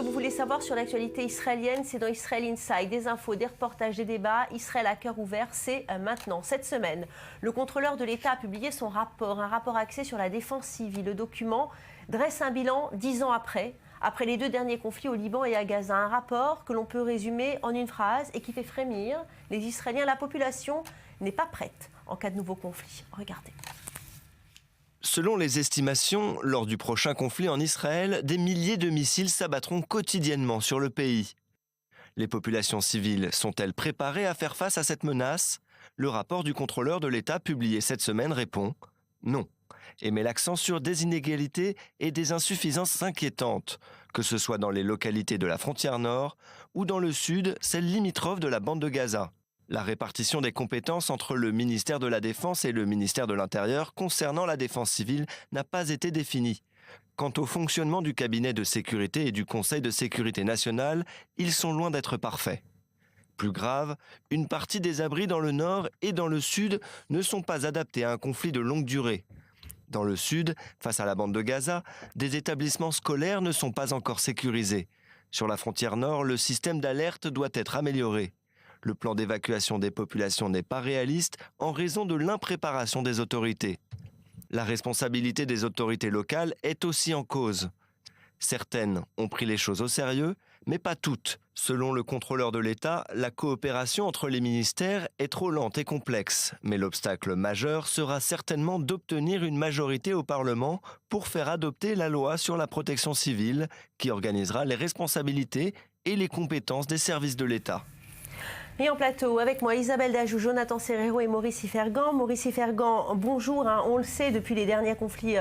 vous voulez savoir sur l'actualité israélienne, c'est dans Israel Inside. Des infos, des reportages, des débats. Israël à cœur ouvert, c'est maintenant. Cette semaine, le contrôleur de l'État a publié son rapport, un rapport axé sur la défense civile. Le document dresse un bilan 10 ans après les 2 derniers conflits au Liban et à Gaza. Un rapport que l'on peut résumer en une phrase et qui fait frémir les Israéliens. La population n'est pas prête en cas de nouveau conflit. Regardez. Selon les estimations, lors du prochain conflit en Israël, des milliers de missiles s'abattront quotidiennement sur le pays. Les populations civiles sont-elles préparées à faire face à cette menace ? Le rapport du contrôleur de l'État publié cette semaine répond non, et met l'accent sur des inégalités et des insuffisances inquiétantes, que ce soit dans les localités de la frontière nord ou dans le sud, celle limitrophe de la bande de Gaza. La répartition des compétences entre le ministère de la Défense et le ministère de l'Intérieur concernant la défense civile n'a pas été définie. Quant au fonctionnement du cabinet de sécurité et du Conseil de sécurité nationale, ils sont loin d'être parfaits. Plus grave, une partie des abris dans le nord et dans le sud ne sont pas adaptés à un conflit de longue durée. Dans le sud, face à la bande de Gaza, des établissements scolaires ne sont pas encore sécurisés. Sur la frontière nord, le système d'alerte doit être amélioré. Le plan d'évacuation des populations n'est pas réaliste en raison de l'impréparation des autorités. La responsabilité des autorités locales est aussi en cause. Certaines ont pris les choses au sérieux, mais pas toutes. Selon le contrôleur de l'État, la coopération entre les ministères est trop lente et complexe. Mais l'obstacle majeur sera certainement d'obtenir une majorité au Parlement pour faire adopter la loi sur la protection civile qui organisera les responsabilités et les compétences des services de l'État. Et en plateau, avec moi, Isabelle Dajou, Jonathan Serrero et Maurice Ifergan. Maurice Ifergan, bonjour. On le sait depuis les derniers conflits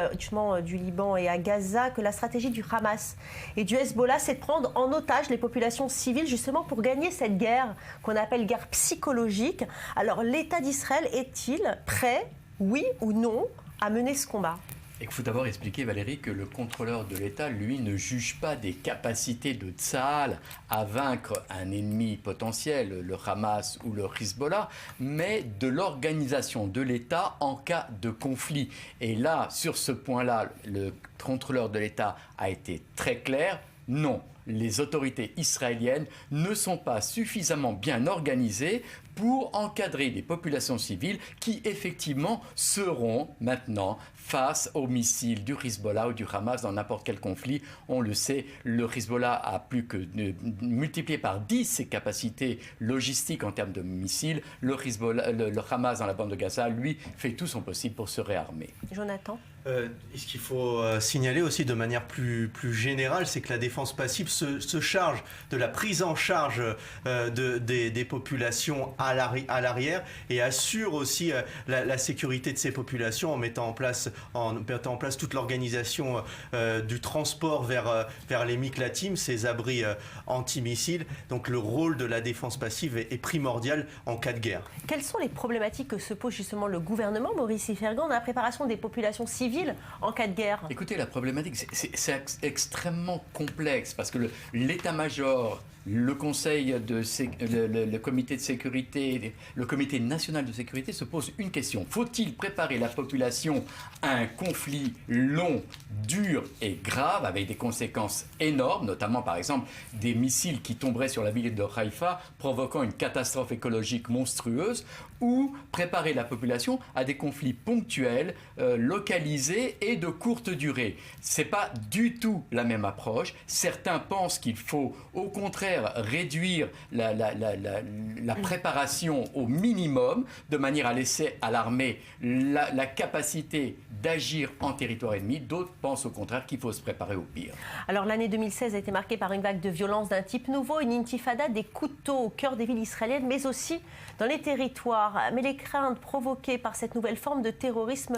du Liban et à Gaza que la stratégie du Hamas et du Hezbollah, c'est de prendre en otage les populations civiles justement pour gagner cette guerre qu'on appelle guerre psychologique. Alors l'État d'Israël est-il prêt, oui ou non, à mener ce combat ? Il faut d'abord expliquer, Valérie, que le contrôleur de l'État, lui, ne juge pas des capacités de Tsahal à vaincre un ennemi potentiel, le Hamas ou le Hezbollah, mais de l'organisation de l'État en cas de conflit. Et là, sur ce point-là, le contrôleur de l'État a été très clair. Non, les autorités israéliennes ne sont pas suffisamment bien organisées pour encadrer des populations civiles qui, effectivement, seront maintenant face aux missiles du Hezbollah ou du Hamas dans n'importe quel conflit. On le sait, le Hezbollah a plus que multiplié par 10 ses capacités logistiques en termes de missiles. Le Hamas dans la bande de Gaza, lui, fait tout son possible pour se réarmer. Jonathan ? Ce qu'il faut signaler aussi de manière plus générale, c'est que la défense passive se charge de la prise en charge des populations à l'arrière et assure aussi la sécurité de ces populations en mettant en place toute l'organisation du transport vers les Miklatim, ces abris antimissiles. Donc le rôle de la défense passive est primordial en cas de guerre. Quelles sont les problématiques que se pose justement le gouvernement, Maurice Ifergan, dans la préparation des populations civiles en cas de guerre ? Écoutez, la problématique, c'est extrêmement complexe parce que l'état-major, le comité de sécurité, le comité national de sécurité se pose une question. Faut-il préparer la population à un conflit long, dur et grave avec des conséquences énormes, notamment par exemple des missiles qui tomberaient sur la ville de Haïfa provoquant une catastrophe écologique monstrueuse, ou préparer la population à des conflits ponctuels, localisés et de courte durée. C'est pas du tout la même approche. Certains pensent qu'il faut au contraire réduire la préparation au minimum de manière à laisser à l'armée la capacité d'agir en territoire ennemi. D'autres pensent au contraire qu'il faut se préparer au pire. Alors l'année 2016 a été marquée par une vague de violence d'un type nouveau, une intifada, des couteaux au cœur des villes israéliennes, mais aussi dans les territoires. Mais les craintes provoquées par cette nouvelle forme de terrorisme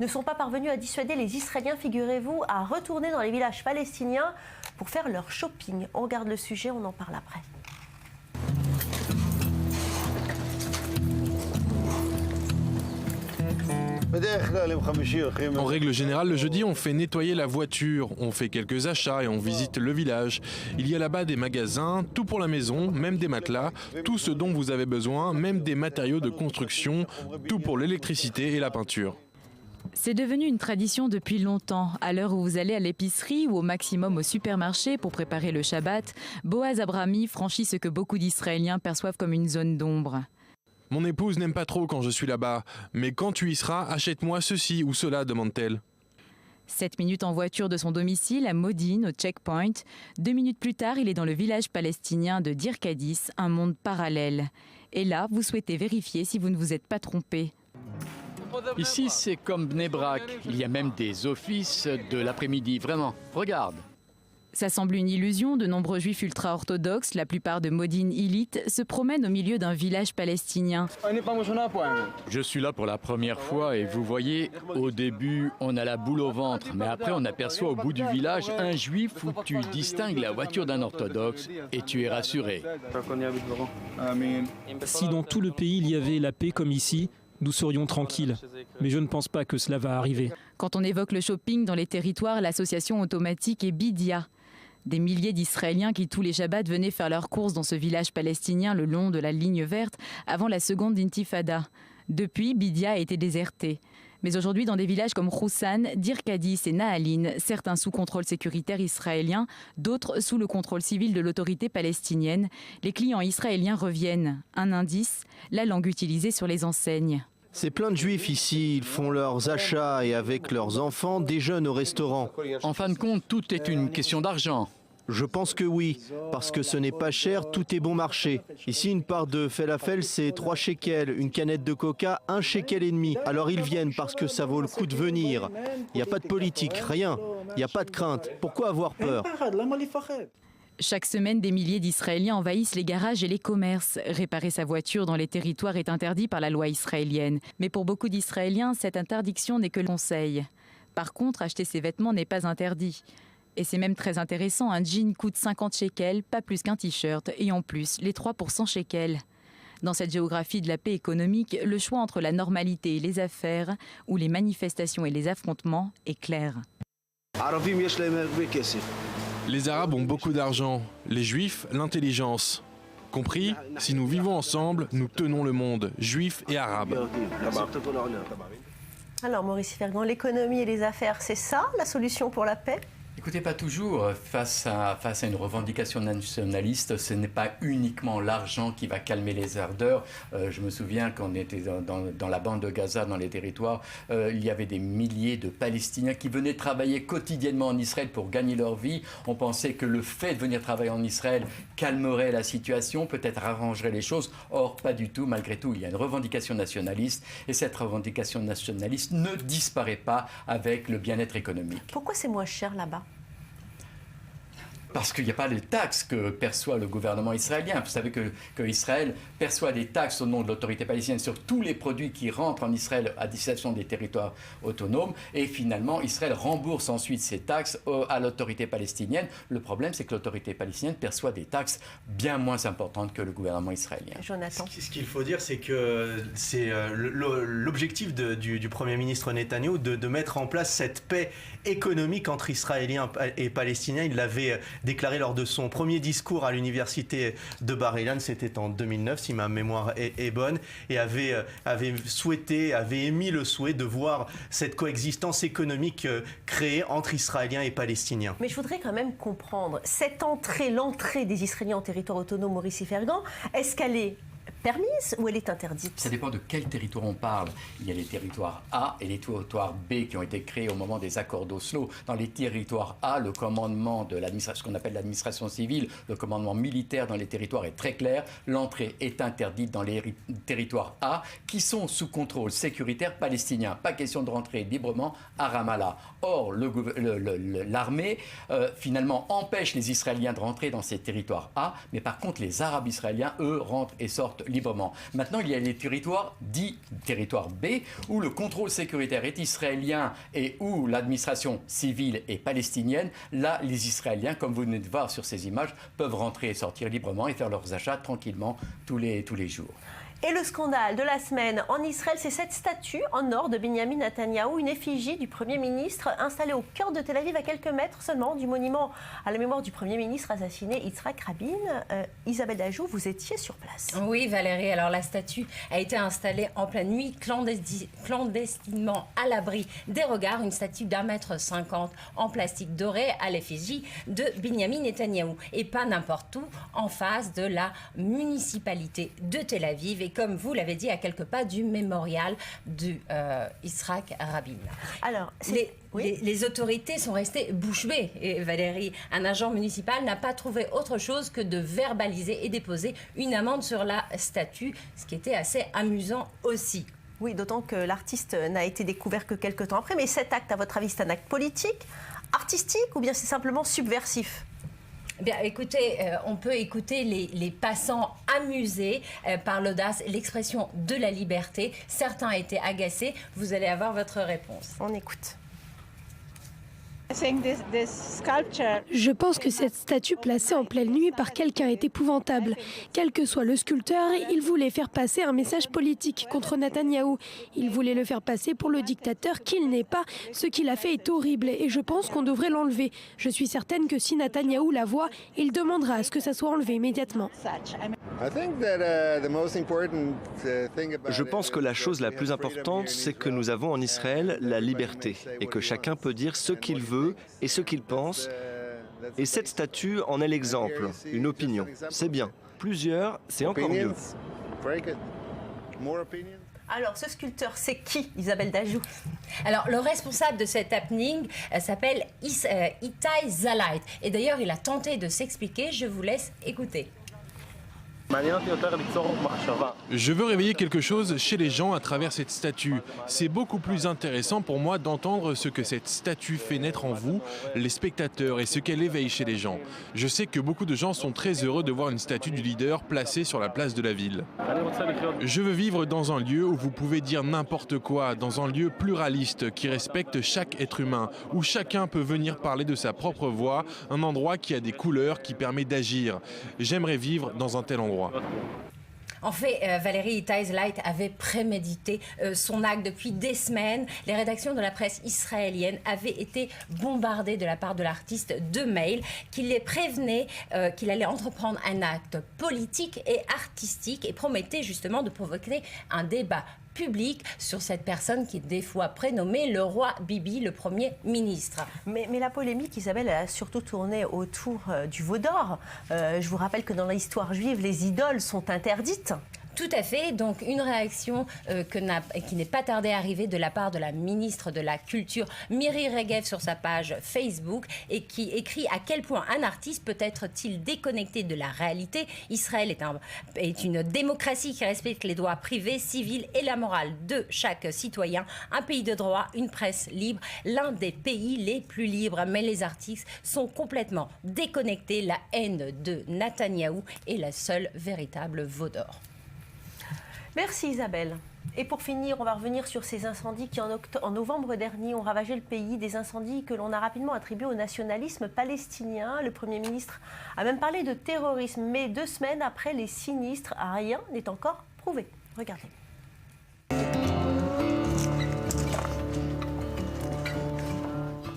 ne sont pas parvenues à dissuader les Israéliens, figurez-vous, à retourner dans les villages palestiniens pour faire leur shopping. On regarde le sujet, on en parle après. En règle générale, le jeudi, on fait nettoyer la voiture, on fait quelques achats et on visite le village. Il y a là-bas des magasins, tout pour la maison, même des matelas, tout ce dont vous avez besoin, même des matériaux de construction, tout pour l'électricité et la peinture. C'est devenu une tradition depuis longtemps. À l'heure où vous allez à l'épicerie ou au maximum au supermarché pour préparer le Shabbat, Boaz Abrami franchit ce que beaucoup d'Israéliens perçoivent comme une zone d'ombre. Mon épouse n'aime pas trop quand je suis là-bas, mais quand tu y seras, achète-moi ceci ou cela, demande-t-elle. 7 minutes en voiture de son domicile à Modine, au checkpoint. 2 minutes plus tard, il est dans le village palestinien de Dir Kadis, un monde parallèle. Et là, vous souhaitez vérifier si vous ne vous êtes pas trompé. Ici, c'est comme Bnei Brak. Il y a même des offices de l'après-midi. Vraiment, regarde. Ça semble une illusion. De nombreux juifs ultra-orthodoxes, la plupart de Modine Illit, se promènent au milieu d'un village palestinien. Je suis là pour la première fois et vous voyez, au début, on a la boule au ventre. Mais après, on aperçoit au bout du village un juif où tu distingues la voiture d'un orthodoxe et tu es rassuré. Si dans tout le pays il y avait la paix comme ici, nous serions tranquilles. Mais je ne pense pas que cela va arriver. Quand on évoque le shopping dans les territoires, l'association automatique est Bidia. Des milliers d'Israéliens qui tous les Shabbats venaient faire leurs courses dans ce village palestinien le long de la ligne verte avant la seconde intifada. Depuis, Bidia a été déserté. Mais aujourd'hui, dans des villages comme Roussan, Dir Kadis et Naalin, certains sous contrôle sécuritaire israélien, d'autres sous le contrôle civil de l'autorité palestinienne, les clients israéliens reviennent. Un indice, la langue utilisée sur les enseignes. C'est plein de juifs ici, ils font leurs achats et avec leurs enfants déjeunent au restaurant. En fin de compte, tout est une question d'argent. Je pense que oui, parce que ce n'est pas cher, tout est bon marché. Ici, une part de falafel, c'est 3 shekels, une canette de coca, 1,5 shekel. Alors ils viennent parce que ça vaut le coup de venir. Il n'y a pas de politique, rien. Il n'y a pas de crainte. Pourquoi avoir peur ? Chaque semaine, des milliers d'Israéliens envahissent les garages et les commerces. Réparer sa voiture dans les territoires est interdit par la loi israélienne. Mais pour beaucoup d'Israéliens, cette interdiction n'est que le conseil. Par contre, acheter ses vêtements n'est pas interdit. Et c'est même très intéressant, un jean coûte 50 shekels, pas plus qu'un t-shirt, et en plus, les 3% shekels. Dans cette géographie de la paix économique, le choix entre la normalité et les affaires, ou les manifestations et les affrontements, est clair. Les Arabes ont beaucoup d'argent, les Juifs, l'intelligence. Compris, si nous vivons ensemble, nous tenons le monde, Juifs et Arabes. Alors Maurice Fergan, l'économie et les affaires, c'est ça la solution pour la paix ? Écoutez, pas toujours. Face à une revendication nationaliste, ce n'est pas uniquement l'argent qui va calmer les ardeurs. Je me souviens quand on était dans la bande de Gaza, dans les territoires, il y avait des milliers de Palestiniens qui venaient travailler quotidiennement en Israël pour gagner leur vie. On pensait que le fait de venir travailler en Israël calmerait la situation, peut-être arrangerait les choses. Or, pas du tout. Malgré tout, il y a une revendication nationaliste et cette revendication nationaliste ne disparaît pas avec le bien-être économique. Pourquoi c'est moins cher là-bas ? Parce qu'il n'y a pas les taxes que perçoit le gouvernement israélien. Vous savez que Israël perçoit des taxes au nom de l'autorité palestinienne sur tous les produits qui rentrent en Israël à destination des territoires autonomes. Et finalement, Israël rembourse ensuite ces taxes à l'autorité palestinienne. Le problème, c'est que l'autorité palestinienne perçoit des taxes bien moins importantes que le gouvernement israélien. Jonathan. Ce qu'il faut dire, c'est que c'est l'objectif du Premier ministre Netanyahou de mettre en place cette paix économique entre Israéliens et Palestiniens. Il l'avait déclaré lors de son premier discours à l'université de Bar-Ilan, c'était en 2009 si ma mémoire est bonne, et avait émis le souhait de voir cette coexistence économique créée entre Israéliens et Palestiniens. Mais je voudrais quand même comprendre, l'entrée des Israéliens en territoire autonome, Maurice Fergan, est-ce qu'elle est permise ou elle est interdite? Ça dépend de quel territoire on parle. Il y a les territoires A et les territoires B qui ont été créés au moment des accords d'Oslo. Dans les territoires A, le commandement de l'administration, ce qu'on appelle l'administration civile, le commandement militaire dans les territoires est très clair. L'entrée est interdite dans les territoires A qui sont sous contrôle sécuritaire palestinien. Pas question de rentrer librement à Ramallah. Or, l'armée, finalement, empêche les Israéliens de rentrer dans ces territoires A, mais par contre, les Arabes israéliens, eux, rentrent et sortent librement. Maintenant, il y a les territoires dits territoires B, où le contrôle sécuritaire est israélien et où l'administration civile est palestinienne. Là, les Israéliens, comme vous venez de voir sur ces images, peuvent rentrer et sortir librement et faire leurs achats tranquillement tous les jours. Et le scandale de la semaine en Israël, c'est cette statue en or de Benjamin Netanyahou, une effigie du Premier ministre installée au cœur de Tel Aviv, à quelques mètres seulement du monument à la mémoire du Premier ministre assassiné Yitzhak Rabin. Isabelle Dajou, vous étiez sur place. Oui Valérie, alors la statue a été installée en pleine nuit, clandestinement à l'abri des regards, une statue d'1,50 m en plastique doré à l'effigie de Benjamin Netanyahou. Et pas n'importe où, en face de la municipalité de Tel Aviv. Et comme vous l'avez dit, à quelques pas du mémorial de Yitzhak Rabin. Alors, les autorités sont restées bouche bée. Et Valérie, un agent municipal n'a pas trouvé autre chose que de verbaliser et déposer une amende sur la statue, ce qui était assez amusant aussi. Oui, d'autant que l'artiste n'a été découvert que quelques temps après. Mais cet acte, à votre avis, c'est un acte politique, artistique ou bien c'est simplement subversif ? Bien, écoutez, on peut écouter les passants amusés par l'audace et l'expression de la liberté. Certains étaient agacés. Vous allez avoir votre réponse. On écoute. Je pense que cette statue placée en pleine nuit par quelqu'un est épouvantable. Quel que soit le sculpteur, il voulait faire passer un message politique contre Netanyahou. Il voulait le faire passer pour le dictateur qu'il n'est pas. Ce qu'il a fait est horrible et je pense qu'on devrait l'enlever. Je suis certaine que si Netanyahou la voit, il demandera à ce que ça soit enlevé immédiatement. Je pense que la chose la plus importante, c'est que nous avons en Israël la liberté et que chacun peut dire ce qu'il veut et ce qu'il pense. Et cette statue en est l'exemple, une opinion. C'est bien. Plusieurs, c'est encore mieux. Alors, ce sculpteur, c'est qui, Isabelle Dajou ? Alors, le responsable de cet happening s'appelle Itai Zalait. Et d'ailleurs, il a tenté de s'expliquer. Je vous laisse écouter. Je veux réveiller quelque chose chez les gens à travers cette statue. C'est beaucoup plus intéressant pour moi d'entendre ce que cette statue fait naître en vous, les spectateurs, et ce qu'elle éveille chez les gens. Je sais que beaucoup de gens sont très heureux de voir une statue du leader placée sur la place de la ville. Je veux vivre dans un lieu où vous pouvez dire n'importe quoi, dans un lieu pluraliste qui respecte chaque être humain, où chacun peut venir parler de sa propre voix, un endroit qui a des couleurs, qui permet d'agir. J'aimerais vivre dans un tel endroit. En fait, Valérie Itai Zalait avait prémédité son acte depuis des semaines. Les rédactions de la presse israélienne avaient été bombardées de la part de l'artiste de mails qui les prévenaient qu'il allait entreprendre un acte politique et artistique et promettait justement de provoquer un débat public sur cette personne qui est des fois prénommée le roi Bibi, le Premier ministre. Mais la polémique, Isabelle, elle a surtout tourné autour du veau d'or. Je vous rappelle que dans l'histoire juive, les idoles sont interdites. Tout à fait. Donc, une réaction qui n'est pas tardée à arriver de la part de la ministre de la Culture, Miri Regev, sur sa page Facebook, et qui écrit à quel point un artiste peut être-il déconnecté de la réalité. Israël est une démocratie qui respecte les droits privés, civils et la morale de chaque citoyen. Un pays de droit, une presse libre, l'un des pays les plus libres. Mais les artistes sont complètement déconnectés. La haine de Netanyahou est la seule véritable veau d'or. Merci Isabelle. Et pour finir, on va revenir sur ces incendies qui, en novembre dernier, ont ravagé le pays. Des incendies que l'on a rapidement attribués au nationalisme palestinien. Le Premier ministre a même parlé de terrorisme. Mais 2 semaines après les sinistres, rien n'est encore prouvé. Regardez.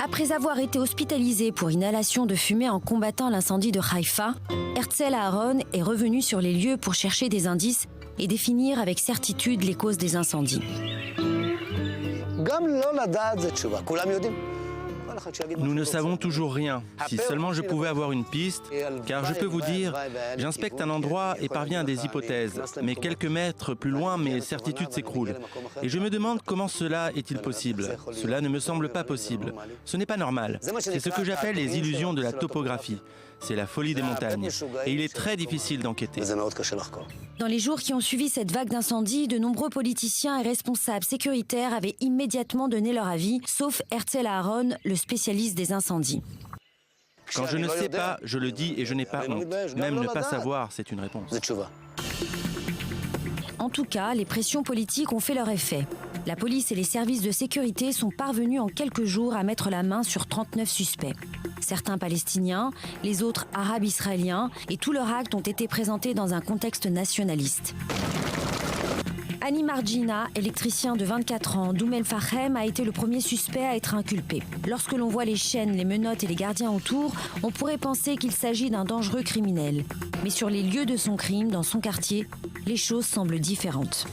Après avoir été hospitalisé pour inhalation de fumée en combattant l'incendie de Haïfa, Herzl Aharon est revenu sur les lieux pour chercher des indices et définir avec certitude les causes des incendies. Nous ne savons toujours rien. Si seulement je pouvais avoir une piste, car je peux vous dire, j'inspecte un endroit et parviens à des hypothèses, mais quelques mètres plus loin, mes certitudes s'écroulent. Et je me demande comment cela est-il possible. Cela ne me semble pas possible. Ce n'est pas normal. C'est ce que j'appelle les illusions de la topographie. C'est la folie des montagnes. Et il est très difficile d'enquêter. Dans les jours qui ont suivi cette vague d'incendie, de nombreux politiciens et responsables sécuritaires avaient immédiatement donné leur avis, sauf Herzl Aharon, le spécialiste des incendies. Quand je ne sais pas, je le dis et je n'ai pas honte. Même ne pas savoir, c'est une réponse. En tout cas, les pressions politiques ont fait leur effet. La police et les services de sécurité sont parvenus en quelques jours à mettre la main sur 39 suspects. Certains palestiniens, les autres arabes israéliens, et tous leurs actes ont été présentés dans un contexte nationaliste. Ali Margina, électricien de 24 ans, d'Oum el-Fahem, a été le premier suspect à être inculpé. Lorsque l'on voit les chaînes, les menottes et les gardiens autour, on pourrait penser qu'il s'agit d'un dangereux criminel. Mais sur les lieux de son crime, dans son quartier, les choses semblent différentes.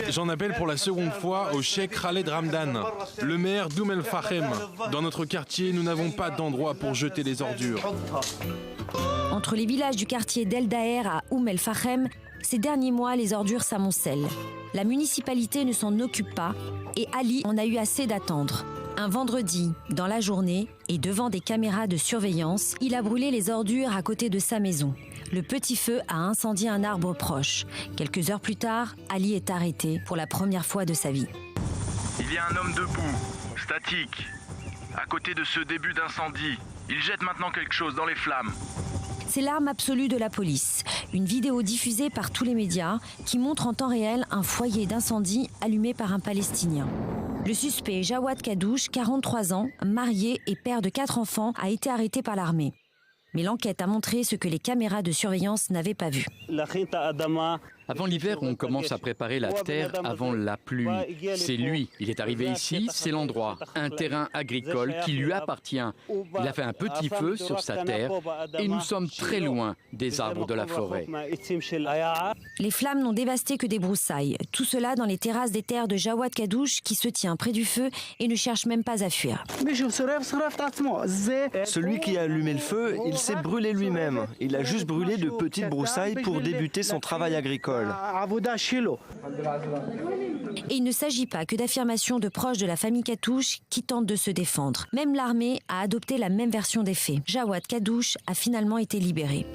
J'en appelle pour la seconde fois au cheikh Khaled Ramdan, le maire d'Oum el-Fahem. Dans notre quartier, nous n'avons pas d'endroit pour jeter les ordures. Entre les villages du quartier d'El Daher à Oum el-Fahem, ces derniers mois, les ordures s'amoncellent. La municipalité ne s'en occupe pas et Ali en a eu assez d'attendre. Un vendredi, dans la journée et devant des caméras de surveillance, il a brûlé les ordures à côté de sa maison. Le petit feu a incendié un arbre proche. Quelques heures plus tard, Ali est arrêté pour la première fois de sa vie. Il y a un homme debout, statique, à côté de ce début d'incendie. Il jette maintenant quelque chose dans les flammes. C'est l'arme absolue de la police. Une vidéo diffusée par tous les médias qui montre en temps réel un foyer d'incendie allumé par un Palestinien. Le suspect, Jawad Kadouche, 43 ans, marié et père de 4 enfants, a été arrêté par l'armée. Mais l'enquête a montré ce que les caméras de surveillance n'avaient pas vu. Avant l'hiver, on commence à préparer la terre avant la pluie. C'est lui, il est arrivé ici, c'est l'endroit, un terrain agricole qui lui appartient. Il a fait un petit feu sur sa terre et nous sommes très loin des arbres de la forêt. Les flammes n'ont dévasté que des broussailles. Tout cela dans les terrasses des terres de Jawad Kadouche qui se tient près du feu et ne cherche même pas à fuir. Celui qui a allumé le feu, il s'est brûlé lui-même. Il a juste brûlé de petites broussailles pour débuter son travail agricole. Et il ne s'agit pas que d'affirmations de proches de la famille Kadouche qui tentent de se défendre. Même l'armée a adopté la même version des faits. Jawad Kadouche a finalement été libéré.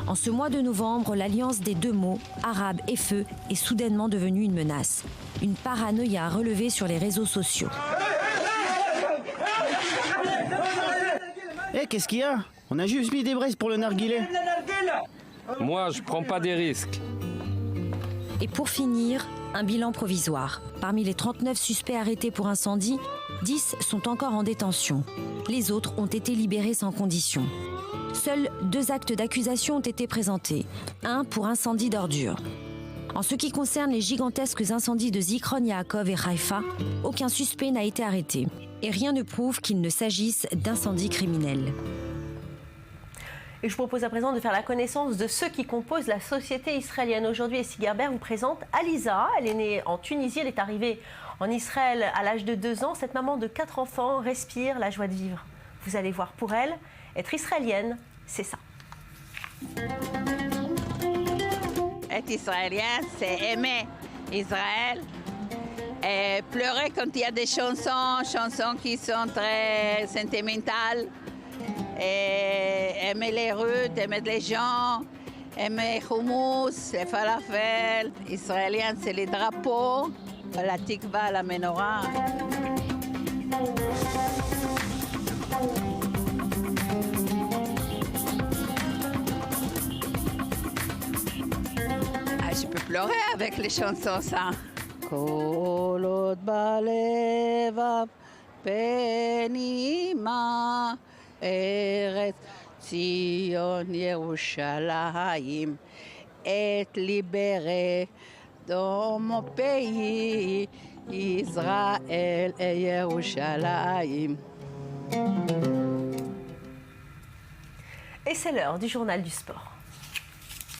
En ce mois de novembre, l'alliance des deux mots, arabe et feu, est soudainement devenue une menace. Une paranoïa relevée sur les réseaux sociaux. Qu'est-ce qu'il y a? On a juste mis des braises pour le narguilé. Moi, je prends pas des risques. Et pour finir, un bilan provisoire. Parmi les 39 suspects arrêtés pour incendie, 10 sont encore en détention. Les autres ont été libérés sans condition. Seuls 2 actes d'accusation ont été présentés. Un pour incendie d'ordures. En ce qui concerne les gigantesques incendies de Zikron Yaakov et Haïfa, aucun suspect n'a été arrêté. Et rien ne prouve qu'il ne s'agisse d'incendies criminels. Et je vous propose à présent de faire la connaissance de ceux qui composent la société israélienne. Aujourd'hui, Essie Gerber vous présente Aliza. Elle est née en Tunisie, elle est arrivée en Israël à l'âge de 2 ans. Cette maman de 4 enfants respire la joie de vivre. Vous allez voir, pour elle, être israélienne, c'est ça. Être israélien, c'est aimer Israël. Et pleurer quand il y a des chansons qui sont très sentimentales. Et aimer les rues, aimer les gens, aimer hummus, les falafel. Israélien, c'est les drapeaux, la tikva, la menorah. Je peux pleurer avec les chansons, ça. Kolot balevav penima eretz Zion Yerushalayim et libéré dans mon pays Israël et Yerushalayim. Et c'est l'heure du journal du sport.